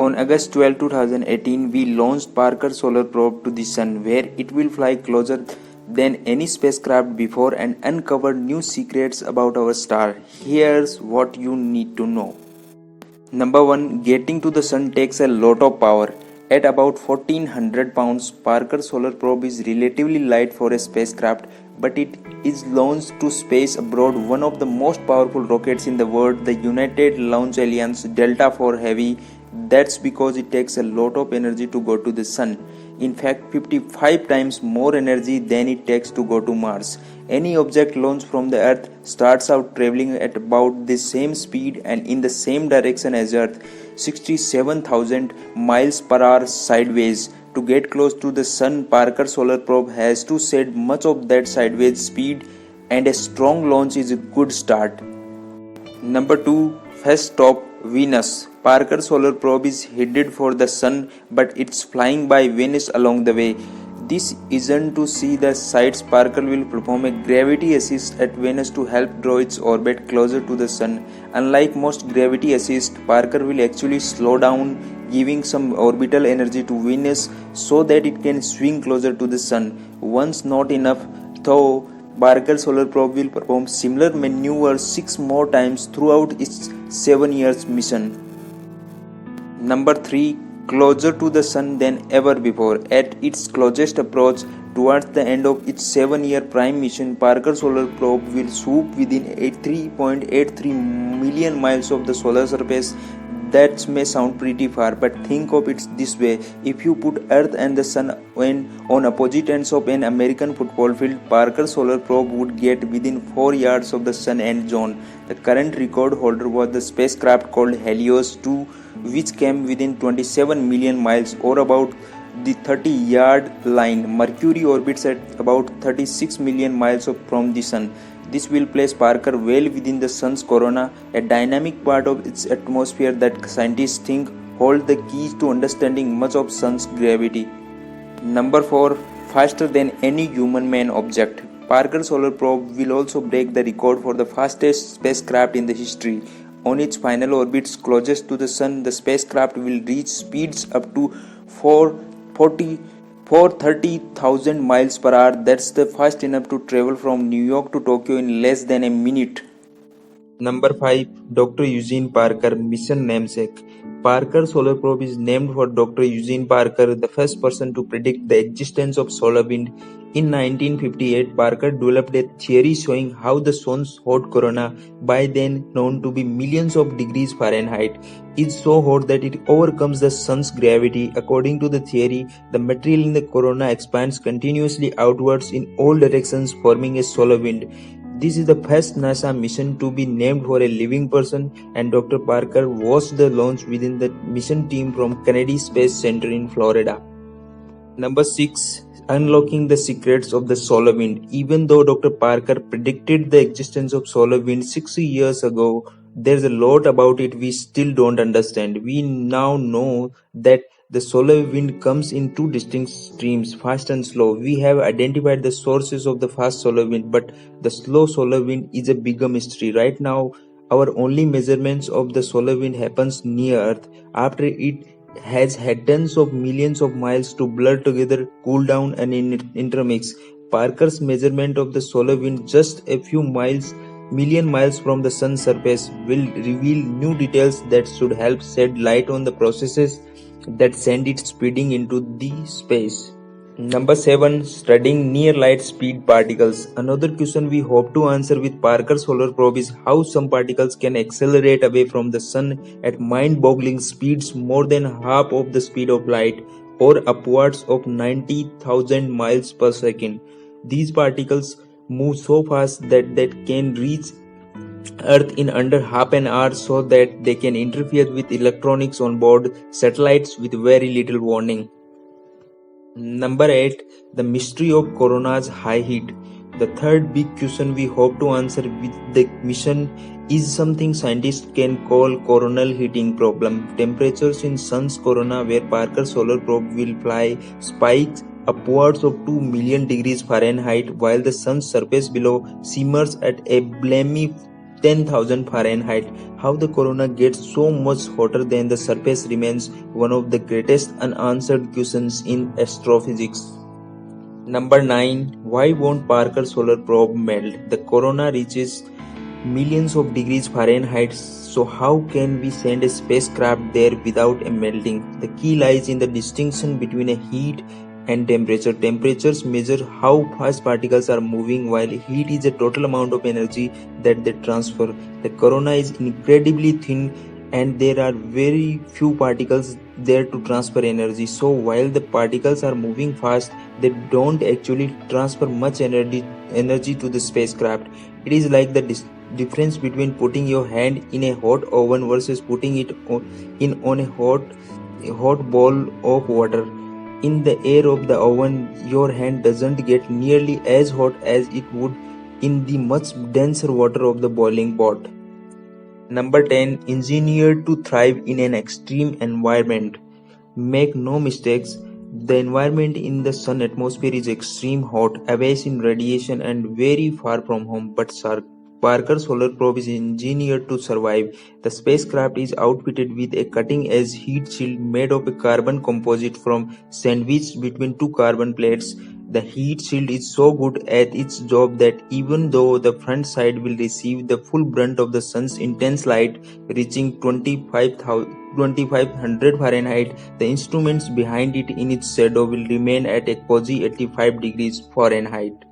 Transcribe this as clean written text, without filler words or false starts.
On August 12, 2018, we launched Parker Solar Probe to the Sun, where it will fly closer than any spacecraft before and uncover new secrets about our star. Here's what you need to know. Number 1. Getting to the Sun takes a lot of power. At about 1400 pounds, Parker Solar Probe is relatively light for a spacecraft, but it is launched to space aboard one of the most powerful rockets in the world, the United Launch Alliance Delta IV Heavy. That's because it takes a lot of energy to go to the Sun. In fact, 55 times more energy than it takes to go to Mars. Any object launched from the Earth starts out traveling at about the same speed and in the same direction as Earth, 67,000 miles per hour sideways. To get close to the Sun, Parker Solar Probe has to set much of that sideways speed, and a strong launch is a good start. Number 2. First stop, Venus. Parker Solar Probe is headed for the Sun, but it's flying by Venus along the way. This isn't to see the sights. Parker will perform a gravity assist at Venus to help draw its orbit closer to the Sun. Unlike most gravity assists, Parker will actually slow down, giving some orbital energy to Venus so that it can swing closer to the Sun. Once not enough, though, Parker Solar Probe will perform similar maneuvers 6 more times throughout its 7 years mission. Number 3. Closer to the Sun than ever before. At its closest approach towards the end of its 7-year prime mission, Parker Solar Probe will swoop within 3.83 million miles of the solar surface. That may sound pretty far, but think of it this way. If you put Earth and the Sun on opposite ends of an American football field, Parker Solar Probe would get within 4 yards of the Sun end zone. The current record holder was the spacecraft called Helios 2, which came within 27 million miles, or about the 30-yard line. Mercury orbits at about 36 million miles from the Sun. This will place Parker well within the Sun's corona, a dynamic part of its atmosphere that scientists think hold the keys to understanding much of Sun's gravity. Number 4. Faster than any human-made object. Parker Solar Probe will also break the record for the fastest spacecraft in the history. On its final orbits closest to the Sun, the spacecraft will reach speeds up to 430,000 miles per hour. That's the fast enough to travel from New York to Tokyo in less than a minute. Number 5. Dr. Eugene Parker, mission namesake. Parker Solar Probe is named for Dr. Eugene Parker, the first person to predict the existence of solar wind. In 1958, Parker developed a theory showing how the Sun's hot corona, by then known to be millions of degrees Fahrenheit, is so hot that it overcomes the Sun's gravity. According to the theory, the material in the corona expands continuously outwards in all directions, forming a solar wind. This is the first NASA mission to be named for a living person, and Dr. Parker watched the launch within the mission team from Kennedy Space Center in Florida. Number 6. Unlocking the secrets of the solar wind. Even though Dr. Parker predicted the existence of solar wind 60 years ago, there's a lot about it we still don't understand. We now know that the solar wind comes in 2 distinct streams, fast and slow. We have identified the sources of the fast solar wind, but the slow solar wind is a bigger mystery. Right now, our only measurements of the solar wind happens near Earth. After it has had tens of millions of miles to blur together, cool down, and intermix. Parker's measurement of the solar wind just a few million miles from the Sun's surface will reveal new details that should help shed light on the processes that send it speeding into the space. Number 7. Studying near light speed particles. Another question we hope to answer with Parker Solar Probe is how some particles can accelerate away from the Sun at mind-boggling speeds more than half of the speed of light, or upwards of 90,000 miles per second. These particles move so fast that they can reach Earth in under half an hour, so that they can interfere with electronics on board satellites with very little warning. Number 8. The mystery of corona's high heat. The third big question we hope to answer with the mission is something scientists can call coronal heating problem. Temperatures in Sun's corona, where Parker Solar Probe will fly, spikes upwards of 2 million degrees Fahrenheit, while the Sun's surface below simmers at a balmy 10,000 Fahrenheit. How the corona gets so much hotter than the surface remains one of the greatest unanswered questions in astrophysics. Number 9. Why won't Parker Solar Probe melt? The corona reaches millions of degrees Fahrenheit, so how can we send a spacecraft there without a melting? The key lies in the distinction between a heat and temperature. Temperatures measure how fast particles are moving, while heat is the total amount of energy that they transfer. The corona is incredibly thin and there are very few particles there to transfer energy. So while the particles are moving fast, they don't actually transfer much energy to the spacecraft. It is like the difference between putting your hand in a hot oven versus putting it on a hot bowl of water. In the air of the oven, your hand doesn't get nearly as hot as it would in the much denser water of the boiling pot. Number 10. Engineered to thrive in an extreme environment. Make no mistakes, the environment in the sun atmosphere is extreme hot, away in radiation and very far from home, but Parker Solar Probe is engineered to survive. The spacecraft is outfitted with a cutting-edge heat shield made of a carbon composite from sandwiched between two carbon plates. The heat shield is so good at its job that even though the front side will receive the full brunt of the sun's intense light, reaching 2500 Fahrenheit, the instruments behind it in its shadow will remain at a cozy 85 degrees Fahrenheit.